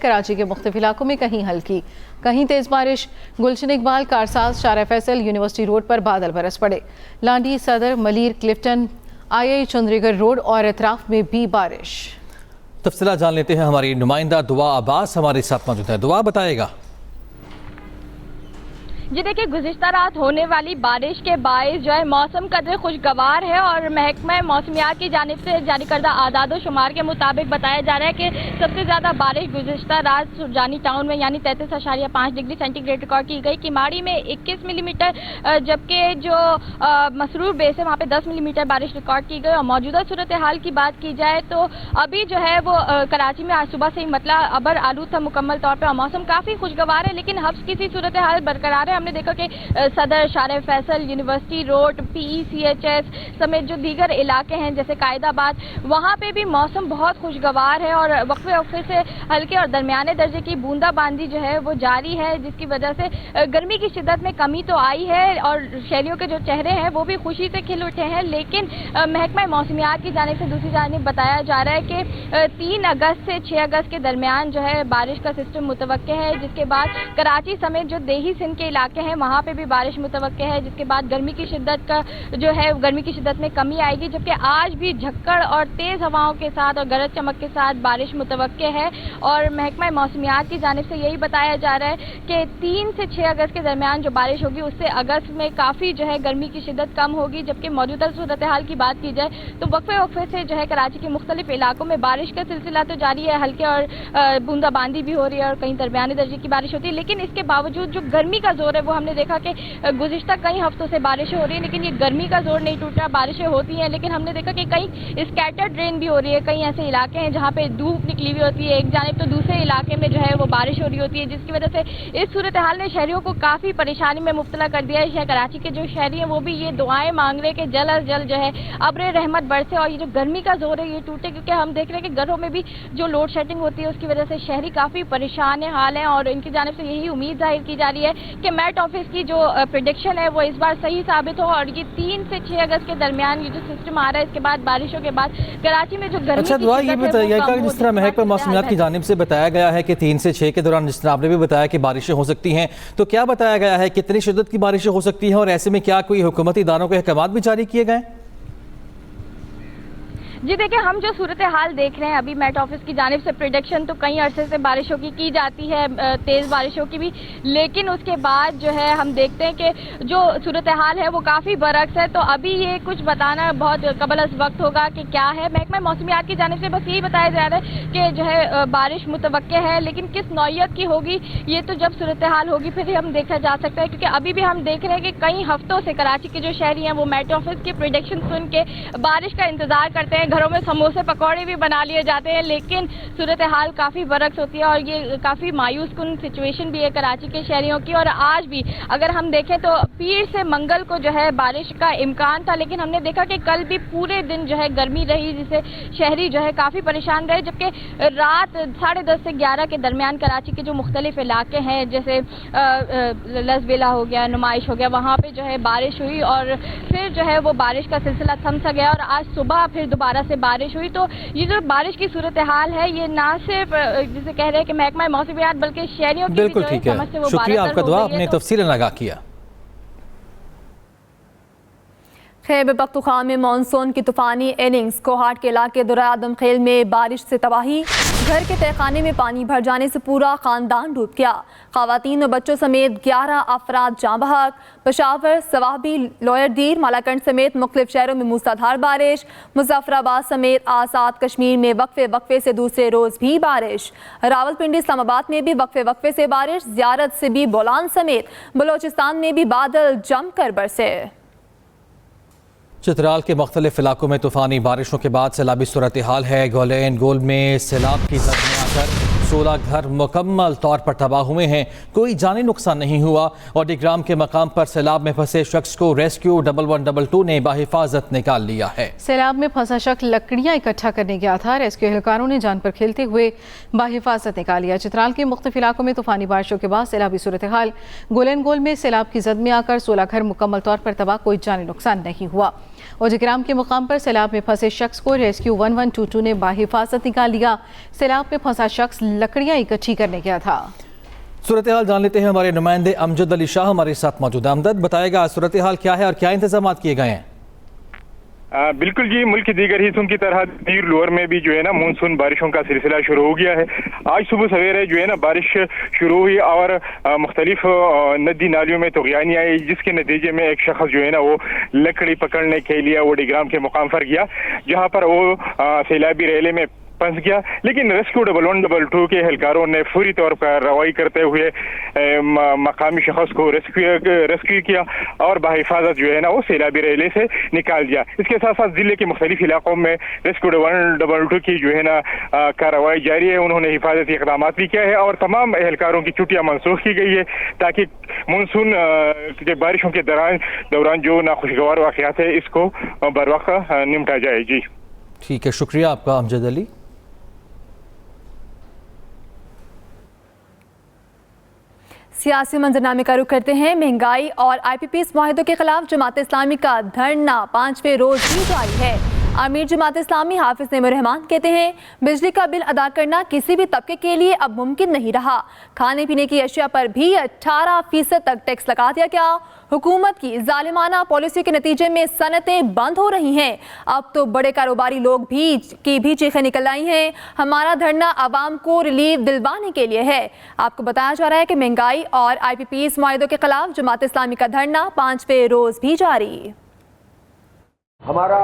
کراچی کے مختلف علاقوں میں کہیں ہلکی کہیں تیز بارش. گلشن اقبال، کارساز، شارع فیصل، یونیورسٹی روڈ پر بادل برس پڑے. لانڈی، صدر، ملیر، کلفٹن، آئی چندری گڑھ روڈ اور اطراف میں بھی بارش. تفصیلات جان لیتے ہیں. ہماری نمائندہ دعا عباس ہمارے ساتھ موجود ہے. دعا بتائے گا. جی دیکھیں، گزشتہ رات ہونے والی بارش کے باعث جو ہے موسم قدر خوشگوار ہے اور محکمہ موسمیات کی جانب سے جاری کردہ اعداد و شمار کے مطابق بتایا جا رہا ہے کہ سب سے زیادہ بارش گزشتہ رات سرجانی ٹاؤن میں یعنی 33.5 ڈگری سینٹی گریڈ ریکارڈ کی گئی. کماڑی میں 21 ملی میٹر جبکہ جو مسرور بیس ہے وہاں پہ 10 ملی میٹر بارش ریکارڈ کی گئی. اور موجودہ صورتحال کی بات کی جائے تو ابھی جو ہے وہ کراچی میں آج صبح سے ہی مطلع ابر آلود تھا مکمل طور پہ اور موسم کافی خوشگوار ہے لیکن حبس کی سی صورتحال برقرار ہے. ہم نے دیکھا کہ صدر، شارع فیصل، یونیورسٹی روڈ، پی ای سی ایچ ایس سمیت جو دیگر علاقے ہیں جیسے قائد آباد، وہاں پہ بھی موسم بہت خوشگوار ہے اور وقفے وقفے سے ہلکے اور درمیانے درجے کی بوندا باندی جو ہے وہ جاری ہے جس کی وجہ سے گرمی کی شدت میں کمی تو آئی ہے اور شہریوں کے جو چہرے ہیں وہ بھی خوشی سے کھل اٹھے ہیں. لیکن محکمہ موسمیات کی جانب سے دوسری جانب بتایا جا رہا ہے کہ 3 اگست سے 6 اگست کے درمیان جو ہے بارش کا سسٹم متوقع ہے جس کے بعد کراچی سمیت جو دیہی سندھ کے علاقے ہیں وہاں پہ بھی بارش متوقع ہے جس کے بعد گرمی کی شدت میں کمی آئے گی. جبکہ آج بھی جھکڑ اور تیز ہواؤں کے ساتھ اور گرج چمک کے ساتھ بارش متوقع ہے اور محکمہ موسمیات کی جانب سے یہی بتایا جا رہا ہے کہ 3 سے 6 اگست کے درمیان جو بارش ہوگی اس سے اگست میں کافی جو ہے گرمی کی شدت کم ہوگی. جبکہ موجودہ صورتحال کی بات کی جائے تو وقفے وقفے سے جو ہے کراچی کے مختلف علاقوں میں بارش کا سلسلہ تو جاری ہے، ہلکے اور بوندا باندی بھی ہو رہی ہے اور کہیں درمیانے درجے کی بارش ہوتی ہے. لیکن اس کے باوجود جو گرمی کا زور ہے وہ ہم نے دیکھا کہ گزشتہ کئی ہفتوں سے بارشیں ہو رہی ہیں لیکن یہ گرمی کا زور نہیں ٹوٹ رہا. بارشیں ہوتی ہیں لیکن ہم نے دیکھا کہ کئی اسکیٹرڈ رین بھی ہو رہی ہے. کئی ایسے علاقے ہیں جہاں پہ دھوپ نکلی ہوئی ہوتی ہے ایک جانب تو دوسرے علاقے میں جو ہے وہ بارش ہو رہی ہوتی ہے جس کی وجہ سے اس صورتحال نے شہریوں کو کافی پریشانی میں مبتلا کر دیا ہے. شہر کراچی کے جو شہری ہیں وہ بھی یہ دعائیں مانگ رہے ہیں کہ جلد از جلد جو ہے ابر رحمت برسے اور یہ جو گرمی کا زور ہے یہ ٹوٹے کیونکہ ہم دیکھ رہے ہیں کہ گھروں میں بھی جو لوڈ شیڈنگ ہوتی ہے اس کی وجہ سے شہری کافی پریشان حال ہیں اور ان کی جانب سے یہی امید ظاہر کی جا رہی ہے کہ میٹ آفس کی جو پریڈکشن ہے وہ اس بار صحیح ثابت ہو اور یہ 3 سے 6 اگست کے درمیان یہ جو سسٹم آ رہا ہے اس کے بعد بارشوں کے بعد کراچی میں جو گرمی اچھا دعا یہ بتائیے کہ جس طرح محکمہ موسمیات کی جانب سے بتایا گیا ہے کہ 3 سے 6 کے دوران جس طرح آپ نے بھی بتایا کہ بارشیں ہو سکتی ہیں تو کیا بتایا گیا ہے کتنی شدت کی بارشیں ہو سکتی ہیں اور ایسے میں کیا کوئی حکومتی اداروں کے احکامات بھی جاری کیے گئے؟ جی دیکھیں، ہم جو صورتحال دیکھ رہے ہیں ابھی میٹ آفس کی جانب سے پریڈکشن تو کئی عرصے سے بارشوں کی جاتی ہے، تیز بارشوں کی بھی، لیکن اس کے بعد جو ہے ہم دیکھتے ہیں کہ جو صورتحال ہے وہ کافی برعکس ہے. تو ابھی یہ کچھ بتانا بہت قبل از وقت ہوگا کہ کیا ہے. محکمہ موسمیات کی جانب سے بس یہی بتایا جا رہا ہے کہ جو ہے بارش متوقع ہے لیکن کس نوعیت کی ہوگی یہ تو جب صورتحال ہوگی پھر ہم دیکھا جا سکتا ہے کیونکہ ابھی بھی ہم دیکھ رہے ہیں کہ کئی ہفتوں سے کراچی کے جو شہری ہیں وہ میٹ آفس کی پریڈکشن سن کے بارش کا انتظار کرتے ہیں. گھروں میں سموسے پکوڑے بھی بنا لیے جاتے ہیں لیکن صورتحال کافی برعکس ہوتی ہے اور یہ کافی مایوس کن سچویشن بھی ہے کراچی کے شہریوں کی. اور آج بھی اگر ہم دیکھیں تو پیر سے منگل کو جو ہے بارش کا امکان تھا لیکن ہم نے دیکھا کہ کل بھی پورے دن جو ہے گرمی رہی جس سے شہری جو ہے کافی پریشان رہے. جبکہ رات 10:30 سے 11 کے درمیان کراچی کے جو مختلف علاقے ہیں جیسے لزبیلا ہو گیا، نمائش ہو گیا، وہاں پہ جو ہے بارش ہوئی اور پھر جو ہے وہ بارش کا سلسلہ تھم سا گیا اور آج صبح پھر دوبارہ سے بارش ہوئی. تو یہ جو بارش کی صورتحال ہے یہ نہ صرف جسے کہہ رہے ہیں کہ محکمہ موسمیات بلکہ شہریوں کی بالکل ٹھیک ہے. شکریہ آپ کا دعا، آپ نے تفصیل آگاہ کیا. خیبر پختونخوا میں مانسون کی طوفانی اننگز، کوہاٹ کے علاقے دورہ آدم خیل میں بارش سے تباہی، گھر کے تہخانے میں پانی بھر جانے سے پورا خاندان ڈوب گیا، خواتین اور بچوں سمیت 11 افراد جاں بحق. پشاور، سوابی، لوئر دیر، مالاکنڈ سمیت مختلف شہروں میں موسلادھار بارش، مظفر آباد سمیت آزاد کشمیر میں وقفے وقفے سے دوسرے روز بھی بارش، راولپنڈی، اسلام آباد میں بھی وقفے وقفے سے بارش، زیارت سے بھی بولان سمیت بلوچستان میں بھی بادل جم کر برسے. چترال کے مختلف علاقوں میں طوفانی بارشوں کے بعد سیلابی صورتحال ہے. گولین گول میں سیلاب کی زد میں آ کر 16 گھر مکمل طور پر تباہ ہوئے ہیں. کوئی جانی نقصان نہیں ہوا اور ڈگرام کے مقام پر سیلاب میں پھنسے شخص کو ریسکیو 1122 نے بحفاظت نکال لیا ہے. سیلاب میں پھنسا شخص لکڑیاں اکٹھا کرنے گیا تھا. ریسکیو اہلکاروں نے جان پر کھیلتے ہوئے بحفاظت نکال لیا. چترال کے مختلف علاقوں میں طوفانی بارشوں کے بعد سیلابی صورتحال. گولین گول میں سیلاب کی زد میں آ کر 16 گھر مکمل طور پر تباہ، کوئی جانی نقصان نہیں ہوا. ओजग्राम के मुकाम पर सैलाब में फंसे शख्स को रेस्क्यू 1122 ने बाहिफाजत निकाल लिया। सैलाब में फंसा शख्स लकड़ियां इकट्ठी करने गया था। सूरत हाल जान लेते हैं, हमारे नुमाइंदे अमजद अली शाह हमारे साथ मौजूद है। अमजद, बताएगा सूरत हाल क्या है और क्या इंतजाम किए गए हैं? बिल्कुल जी, मुल्क के दीगर हिस्सों की तरह दीर लोअर में भी जो है ना मानसून बारिशों का सिलसिला शुरू हो गया है। आज सुबह सवेरे जो है ना बारिश शुरू हुई और मुख्तलिफ नदी नालियों में तुग़यानी आई, जिसके नतीजे में एक शख्स जो है ना वो लकड़ी पकड़ने के लिए ओडीग्राम के मुकाम पर गया, जहाँ पर वो सैलाबी रेले में फंस गया। लेकिन रेस्क्यू 1122 के एहलकारों ने फौरी तौर पर रवाई करते हुए मकामी शख्स को रेस्क्यू किया और बाहिफाजत जो है ना वो सैलाबी रेले से निकाल दिया। इसके साथ साथ जिले के मुख्तलिफ इलाकों में रेस्क्यू 1122 की जो है ना कार्रवाई जारी है। उन्होंने हिफाजती इक़दाम भी किया है और तमाम एहलकारों की छुट्टियाँ मनसूख की गई है ताकि मानसून के बारिशों के दौरान जो नाखुशगवार वाक़यात है इसको बर वक्त निपटा जाए। जी ठीक है, शुक्रिया आपका अमजद अली। सियासी मंजरनामे का रुख करते हैं। महंगाई और IPPs मुआहिदों के खिलाफ जमात इस्लामी का धरना 5वें रोज भी जारी है। आमिर जमात इस्लामी हाफिज नईमुर रहमान कहते हैं बिजली का बिल अदा करना किसी भी तबके के लिए अब मुमकिन नहीं रहा। खाने पीने की अशिया पर भी 18% तक टैक्स लगा दिया गया। हुकूमत की जालिमाना पॉलिसी के नतीजे में सनतें बंद हो रही हैं। अब तो बड़े कारोबारी लोग भी चीखें निकल आई हैं। हमारा धरना आवाम को रिलीफ दिलवाने के लिए है। आपको बताया जा रहा है कि महंगाई और IPPs मुआहिदों के खिलाफ जमात इस्लामी का धरना 5वें रोज भी जारी। हमारा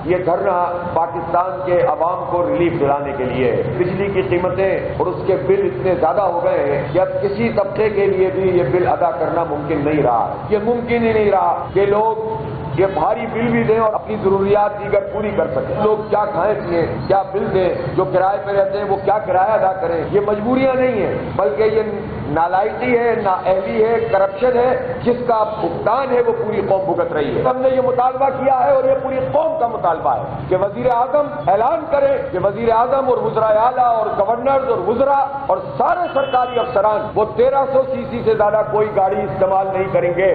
ये धरना पाकिस्तान के अवाम को रिलीफ दिलाने के लिए है। बिजली की कीमतें और उसके बिल इतने ज्यादा हो गए हैं कि अब किसी तबके के लिए भी ये बिल अदा करना मुमकिन नहीं रहा। ये मुमकिन ही नहीं रहा कि लोग ये भारी बिल भी दें और अपनी जरूरियात दीगर पूरी कर सकें। लोग क्या खाएं पिए, क्या बिल दें, जो किराए पे रहते हैं वो क्या किराया अदा करें। ये मजबूरियां नहीं है बल्कि ये नालायकी है, नाअहली है, करप्शन है, जिसका भुगतान है वो पूरी कौम भुगत रही है। हमने ये मुतालबा किया है और ये पूरी कौम का मुतालबा है कि वजीर आजम ऐलान करे कि वजीर आजम और वज़राए आला और गवर्नर्स और वज़रा और सारे सरकारी अफसरान वो 1300 सीसी से ज्यादा कोई गाड़ी इस्तेमाल नहीं करेंगे।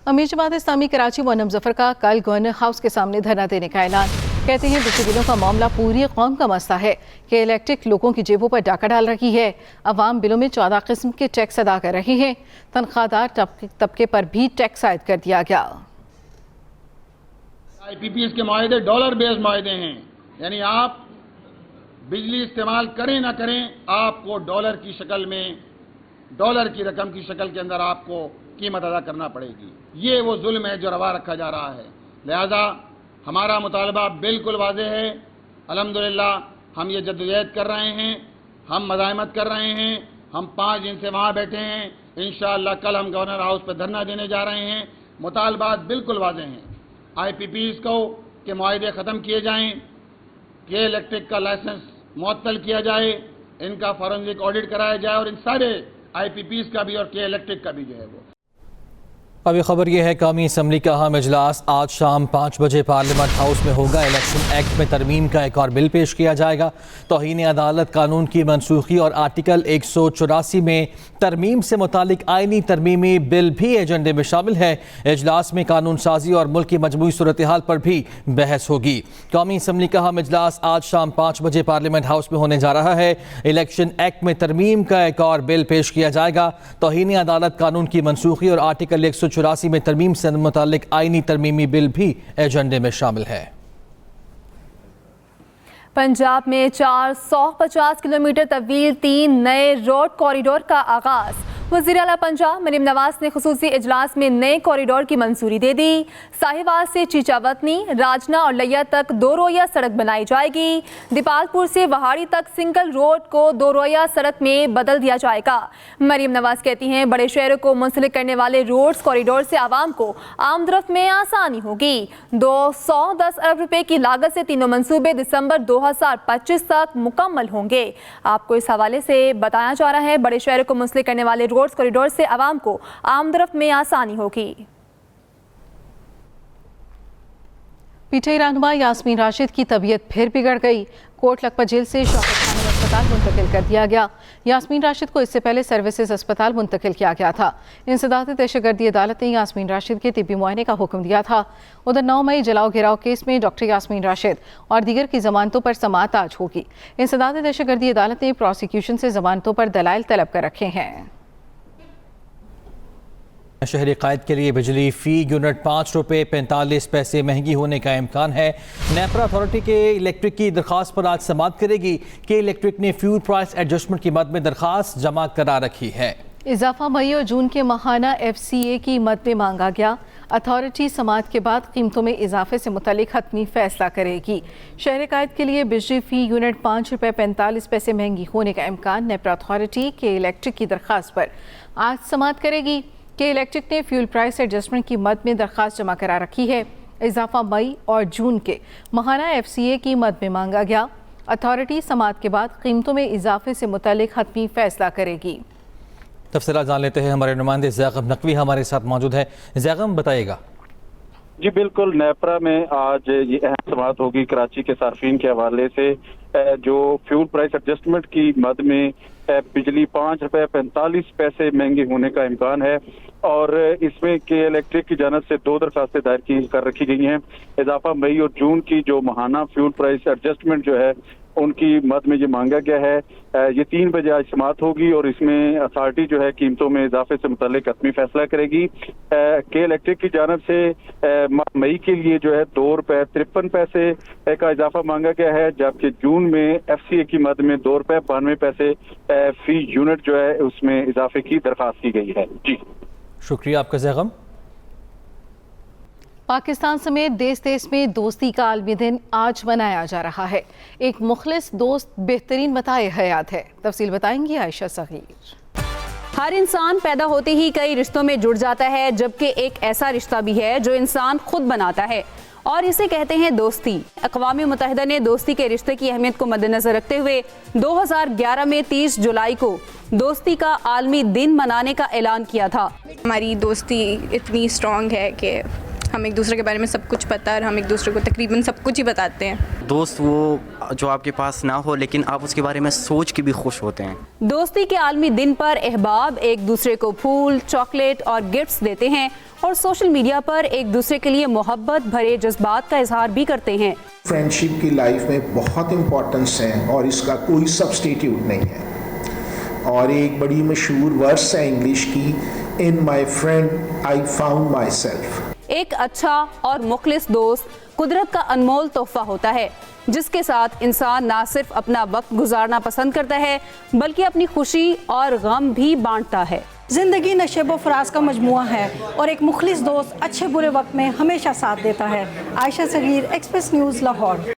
अमीर जमात इस्लामी कराची मोहन मुज़फ़्फ़र का कल गवर्नर हाउस के सामने धरना देने का ऐलान। कहते हैं बिजली बिलों का मामला पूरी कौम का मसला है कि इलेक्ट्रिक लोगों की जेबों पर डाका डाल रही है। अवाम बिलों में 14 किस्म के टैक्स अदा कर रही है। तनख्वाहदार तबके पर भी टैक्स आयद कर दिया गया। IPPs के माहिदे डॉलर बेस्ड माहिदे हैं, यानी आप बिजली इस्तेमाल करें ना करें आपको डॉलर की शक्ल में, डॉलर की रकम की शक्ल के अंदर आपको कीमत अदा करना पड़ेगी। ये वो जुल्म है जो रवा रखा जा रहा है। लिहाजा हमारा मुतालबा बिल्कुल वाज़ेह है। अल्हम्दुलिल्लाह हम ये जद्दोजहद कर रहे हैं, हम मज़ाहमत कर रहे हैं। हम 5 दिन से वहाँ बैठे हैं। इंशाअल्लाह कल हम गवर्नर हाउस पर धरना देने जा रहे हैं। मुतालबात बिल्कुल वाज़ेह हैं। IPPs को के मुआहिदे ख़त्म किए जाएँ, के इलेक्ट्रिक का लाइसेंस मुअत्तल किया जाए, इनका फॉरेंसिक ऑडिट कराया जाए और इन सारे IPPs का भी और के इलेक्ट्रिक का भी जो है वो। अभी खबर यह है कौमी असम्बली का अहम इजलास आज शाम 5 बजे पार्लियामेंट हाउस में होगा। इलेक्शन एक्ट में तरमीम का एक और बिल पेश किया जाएगा। तौहीन अदालत कानून की मनसूखी और आर्टिकल 184 में तरमीम से मुतालिक आइनी तरमीमी बिल भी एजेंडे में शामिल है। इजलास में कानून साजी और मुल्क की मजमूई सूरत हाल पर भी बहस होगी। कौमी असम्बली का अहम इजलास आज शाम 5 बजे पार्लियामेंट हाउस में होने जा रहा है। इलेक्शन एक्ट में तरमीम का एक और बिल पेश किया जाएगा। तौहीन अदालत कानून की मनसूखी और आर्टिकल 184 में तरमीम से मुतालिक आइनी तरमीमी बिल भी एजेंडे में शामिल है। पंजाब में 450 किलोमीटर तवील 3 नए रोड कॉरिडोर का आगाज। वज़ीर आला पंजाब मरीम नवाज ने खुसूसी इजलास में नए कॉरिडोर की मंजूरी दे दी। साहिवाल से चीचावतनी, राजना और लैया तक 2 रोया सड़क बनाई जाएगी। दीपालपुर से वहाड़ी तक सिंगल रोड को 2 रोया सड़क में बदल दिया जाएगा। मरीम नवाज कहती हैं बड़े शहरों को मुंसलिक करने वाले रोड्स कॉरिडोर से आवाम को आमदरफ्त में आसानी होगी। 210 अरब रुपए की लागत से तीनों मंसूबे दिसंबर 2025 तक मुकम्मल होंगे। आपको इस हवाले से बताया जा रहा है बड़े शहरों को मुंसलिक करने वाले रोड्स कॉरिडोर से आवाम को आमदरफ्त में आसानी होगी। PTI रहनुमा यास्मीन राशिद की तबीयत फिर बिगड़ गई। कोट लखपत जेल से शौकत खान अस्पताल मुंतकिल कर दिया गया। यास्मीन राशिद को इससे पहले सर्विसेज अस्पताल मुंतकिल किया गया था। इंसदाद दहशतगर्दी अदालत ने यास्मीन राशिद के तिब्बी मुआयने का हुक्म दिया था। उधर 9 मई जलाओ गिराव केस में डॉक्टर यास्मीन राशिद और दीगर की जमानतों पर समाअत आज होगी। इंसदाद दहशतगर्दी अदालत ने प्रोसिक्यूशन से जमानतों पर दलाइल तलब कर रखे हैं। शहरी कायद के लिए बिजली फी यूनिट 5 रुपये 45 पैसे महंगी होने का इम्कान है। नेपरा अथॉरिटी के इलेक्ट्रिक की दरख्वास्त पर आज समाअत करेगी कि इलेक्ट्रिक ने फ्यूल प्राइस एडजस्टमेंट की मद में दरख्वास्त जमा करा रखी है। इजाफा मई और जून के माहाना FCA की मद में मांगा गया। अथॉरिटी समाअत के बाद कीमतों में इजाफे से मुतालिक हतमी फैसला करेगी। शहरी कायद के लिए बिजली फी यूनिट 5 रुपये 45 पैसे महंगी होने का इम्कान नेपरा अथॉरिटी के इलेक्ट्रिक की दरख्वास्त पर आज समाअत करेगी कि इलेक्ट्रिक ने फ्यूल प्राइस एडजस्टमेंट की मद में दरख्वास्त जमा करा रखी है। इजाफा मई और जून के माहाना FCA की मद में मांगा गया। अथॉरिटी समाअत के बाद कीमतों में इजाफे से मुतालिक हतमी फैसला करेगी। तफसीलात जान लेते हैं, हमारे नुमाइंदे ज़ैगम नकवी हमारे साथ मौजूद है। ज़ैगम बताइएगा। जी बिल्कुल, नेपरा में आज ये अहम समाअत होगी कराची के सार्फिन के हवाले से। जो फ्यूल प्राइस एडजस्टमेंट की मद में बिजली 5 रुपये 45 पैसे महंगी होने का इम्कान है और इसमें के इलेक्ट्रिक की जानब से 2 दरखास्तें दायर कर रखी गई हैं। इजाफा मई और जून की जो माहाना फ्यूल प्राइस एडजस्टमेंट जो है उनकी मद में ये मांगा गया है। ये 3 बजे आज समाअत होगी और इसमें अथॉरिटी जो है कीमतों में इजाफे से मुतालिक हतमी फैसला करेगी। के इलेक्ट्रिक की जानब से मई के लिए जो है 2 रुपये 53 पैसे का इजाफा मांगा गया है, जबकि जून में FCA की मद में 2 रुपये 92 पैसे फी यूनिट जो है उसमें इजाफे की दरख्वास्त की गई है। जी शुक्रिया आपका ज़ैगम। पाकिस्तान समेत देश देश में दोस्ती का आलमी दिन आज मनाया जा रहा है। एक मुखलिस दोस्त बेहतरीन बताए हयात है। तफसील बताएंगी आयशा सगीर। हर इंसान पैदा होते ही कई रिश्तों में जुड़ जाता है, जबकि एक ऐसा रिश्ता भी है जो इंसान खुद बनाता है और इसे कहते हैं दोस्ती। अक़वाम मुत्तहिदा ने दोस्ती के रिश्ते की अहमियत को मद्देनजर रखते हुए 2011 में 30 जुलाई को दोस्ती का आलमी दिन मनाने का ऐलान किया था। हमारी दोस्ती इतनी स्ट्रॉन्ग है कि हम एक दूसरे के बारे में सब कुछ पता है और हम एक दूसरे को तकरीबन सब कुछ ही बताते हैं। दोस्त वो जो आपके पास ना हो लेकिन आप उसके बारे में सोच के भी खुश होते हैं। दोस्ती के आलमी दिन पर अहबाब एक दूसरे को फूल, चॉकलेट और गिफ्ट्स देते हैं और सोशल मीडिया पर एक दूसरे के लिए मोहब्बत भरे जज्बात का इजहार भी करते हैं। फ्रेंडशिप की लाइफ में बहुत इंपॉर्टेंस है और इसका कोई सब्स्टिट्यूट नहीं है। और एक बड़ी मशहूर वर्स है इंग्लिश की, in my friend I found myself. एक अच्छा और मुखलिस दोस्त कुदरत का अनमोल तोहफा होता है, जिसके साथ इंसान ना सिर्फ अपना वक्त गुजारना पसंद करता है बल्कि अपनी खुशी और गम भी बांटता है। जिंदगी नशेब व फराज का मजमुआ है और एक मुखलिस दोस्त अच्छे बुरे वक्त में हमेशा साथ देता है। Ayesha Sagheer, Express News, Lahore.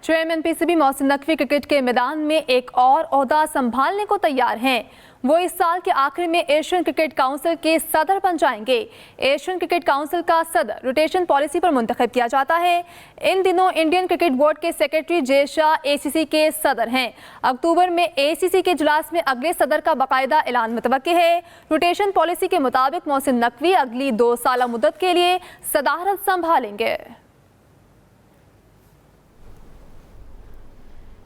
Chairman PCB Mohsin Naqvi cricket के मैदान में एक और ओहदा संभालने को तैयार हैं। वो इस साल के आखिर में एशियन क्रिकेट काउंसिल के सदर बन जाएंगे। एशियन क्रिकेट काउंसिल का सदर रोटेशन पॉलिसी पर मुंतखब किया जाता है। इन दिनों इंडियन क्रिकेट बोर्ड के सेक्रेटरी जय शाह ACC के सदर हैं। अक्टूबर में ACC के इजलास में अगले सदर का बाकायदा ऐलान मुतवक्की है। रोटेशन पॉलिसी के मुताबिक मोहसिन नकवी अगली 2 साल मुद्दत के लिए सदारत संभालेंगे।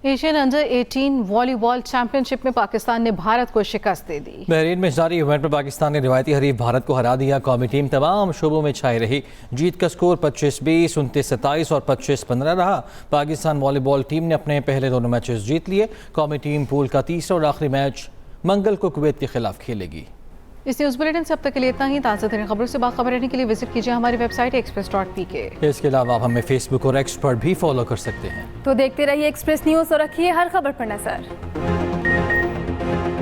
एशियन अंडर 18 वॉलीबॉल चैंपियनशिप में पाकिस्तान ने भारत को शिकस्त दे दी। बहरीन में जारी इवेंट में पाकिस्तान ने रिवायती हरीफ भारत को हरा दिया। कौमी टीम तमाम शोबों में छाई रही। जीत का स्कोर 25-20, 29-27 और 25-15 रहा। पाकिस्तान वॉलीबॉल टीम ने अपने पहले दोनों मैचेस जीत लिए। कौमी टीम पूल का तीसरा और आखिरी मैच मंगल को कुवैत के खिलाफ खेलेगी। इस न्यूज़ बुलेटिन से अब तक के लिए इतना ही। ताज़ा तरीन खबरों से बाखबर रहने के लिए विजिट कीजिए हमारी वेबसाइट express.pk। इसके अलावा आप हमें फेसबुक और एक्स पर भी फॉलो कर सकते हैं। तो देखते रहिए एक्सप्रेस न्यूज़ और रखिए हर खबर पर नजर।